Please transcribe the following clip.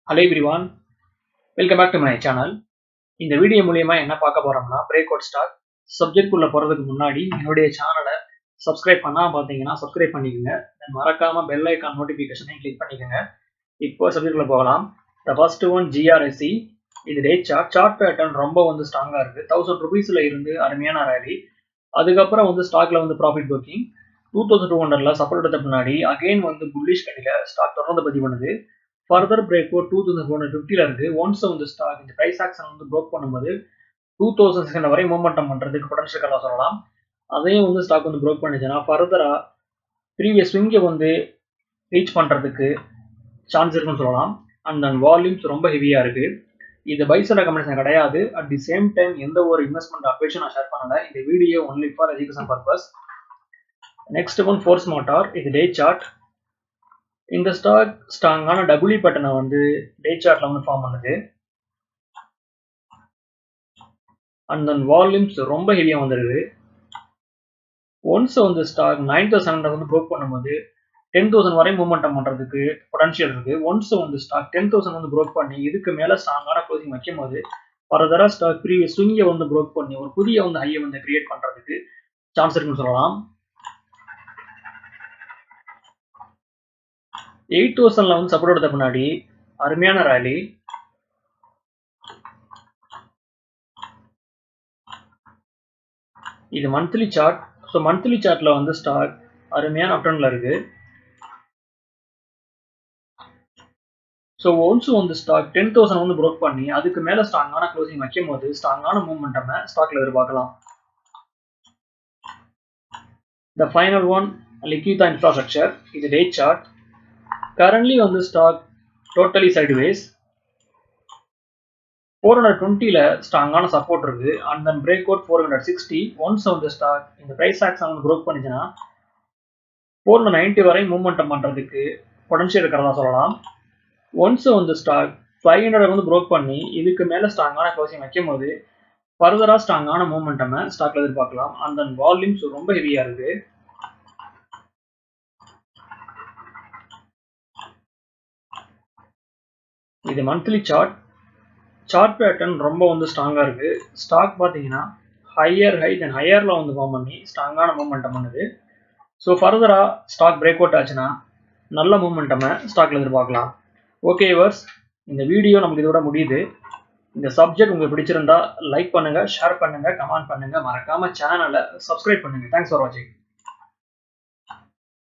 Hello everyone, welcome back to my channel. இந்த video மூலமா என்ன பார்க்க போறோம்னா பிரேக் அவுட் ஸ்டாக் சப்ஜெக்ட் குள்ள போறதுக்கு முன்னாடி என்னுடைய சேனலை சப்ஸ்கிரைப் பண்ணாம பாத்தீங்கன்னா சப்ஸ்கிரைப் பண்ணிக்கோங்க. மறக்காம பெல் ஐகான் நோட்டிபிகேஷனை கிளிக் பண்ணிக்கோங்க. இப்போ சப்ஜெக்ட் குள்ள போகலாம். The first one GRSE. இது டே சார்ட் பேட்டர்ன் ரொம்ப ஸ்ட்ராங்கா இருக்கு. 1000 ரூபீஸ்ல இருந்து அருமையான ரேலி. அதுக்கப்புறம் ஸ்டாக்ல ப்ராஃபிட் புக்கிங் 2200ல சப்போர்ட் எடுத்த பின்னாடி அகைன் புல்லிஷ் கண்டில ஸ்டாக் தொடர்ந்து பதிவு பண்ணுது. Further breakout 2450 இருக்கு. ஒன்ஸ் ஸ்டாக் இந்த பிரைஸ் ஆக்ஷன் ப்ரோக் பண்ணும்போது 2600 வரை மூவ்மெண்டம் பண்றதுக்கு பொட்டன்ஷியல் கலா சொல்லலாம். அதையும் ஸ்டாக் ப்ரோக் பண்ணிச்சுன்னா ஃபர்தரா ப்ரீவியஸ் ஸ்விங்கை ரீச் பண்றதுக்கு சான்ஸ் இருக்குன்னு சொல்லலாம். அண்ட் தென் வால்யூம்ஸ் ரொம்ப ஹெவியா இருக்கு. இது பைஸ் ரெக்கமெண்டேஷன் கிடையாது. அட் தி சேம் டைம் எந்த ஒரு இன்வெஸ்ட்மெண்ட் அட்வைஸும் நான் ஷேர் பண்ணல. இந்த video only for education purpose. Next one force motor. இது டே சார்ட். இந்த ஸ்டாக் ஸ்ட்ராங்கான டபுள்யூ பேட்டர்னை டே சார்ட்ல ஃபார்ம் பண்ணுது. அண்ட் தென் வால்யூம்ஸ் ரொம்ப ஹெவியா வந்துருது. ஒன்ஸ் ஸ்டாக் 9700 ப்ரோக் பண்ணும்போது 10,000 வரை மூவ்மெண்டம் பண்றதுக்கு பொட்டன்ஷியல் இருக்கு. ஒன்ஸ் ஸ்டாக் 10,000 ப்ரோக் பண்ணி இதுக்கு மேல ஸ்ட்ராங்கான க்ளோசிங் வைக்கும் போது ஃபர்தரா ஸ்டாக் ப்ரீவியஸ் ஸ்விங்கை ப்ரோக் பண்ணி ஒரு புதிய ஹையை கிரியேட் பண்றதுக்கு சான்ஸ் இருக்குன்னு சொல்லலாம். 8,000ல சப்போர்ட் எடுத்த பின்னாடி அருமையான ரேலி. இது மந்த்லி சார்ட். ஸோ மந்த்லி சார்ட்ல ஸ்டாக் அருமையான அப்டர்ன்ல இருக்கு. ஸோ ஒன்ஸ் ஸ்டாக் 10,000 ப்ரோக் பண்ணி அதுக்கு மேல ஸ்ட்ராங்கான க்ளோசிங் வைக்கும் போது ஸ்ட்ராங்கான மூவ்மெண்டம் ஸ்டாக்ல எதிர்பார்க்கலாம். The final one, Liquidita Infrastructure. இது day chart. Currently stock totally sideways. 420ல ஸ்ட்ராங்கான சப்போர்ட் இருக்கு. And then break out 460. Once stock இந்த பிரைஸ் ஆக்ஷன் ப்ரோக் பண்ணிச்சுன்னா 490 வரை மூவ்மெண்டம் பண்றதுக்கு பொட்டன்ஷியல் இருக்கிறதா சொல்லலாம். ஒன்ஸ் ஸ்டாக் 500 ப்ரோக் பண்ணி இதுக்கு மேல ஸ்ட்ராங்கான க்ளோசிங் வைக்கும் போது ஃபர்தரா ஸ்ட்ராங்கான மூவ்மெண்டம் ஸ்டாக்ல எதிர்பார்க்கலாம். அண்ட் தென் வால்யூம்ஸ் ரொம்ப ஹெவியா இருக்கு. இது மந்த்லி சார்ட். சார்ட் பேட்டர்ன் ரொம்ப ஸ்ட்ராங்கா இருக்கு. ஸ்டாக் பாத்தீங்கன்னா ஹையர் ஹை தென் ஹையர்ல ஃபார்ம் பண்ணி ஸ்ட்ராங்கான மூவ்மெண்டம் பண்ணுது. ஸோ ஃபர்தரா ஸ்டாக் பிரேக் அவுட் ஆச்சுன்னா நல்ல மூவ்மெண்டம் ஸ்டாக்ல எதிர்பார்க்கலாம். ஓகே வியூவர்ஸ், இந்த வீடியோ நமக்கு இதோட முடியுது. இந்த சப்ஜெக்ட் உங்களுக்கு பிடிச்சிருந்தா லைக் பண்ணுங்க, ஷேர் பண்ணுங்க, கமெண்ட் பண்ணுங்க, மறக்காம சேனலை சப்ஸ்கிரைப் பண்ணுங்க. தேங்க்ஸ் ஃபார் வாட்சிங்.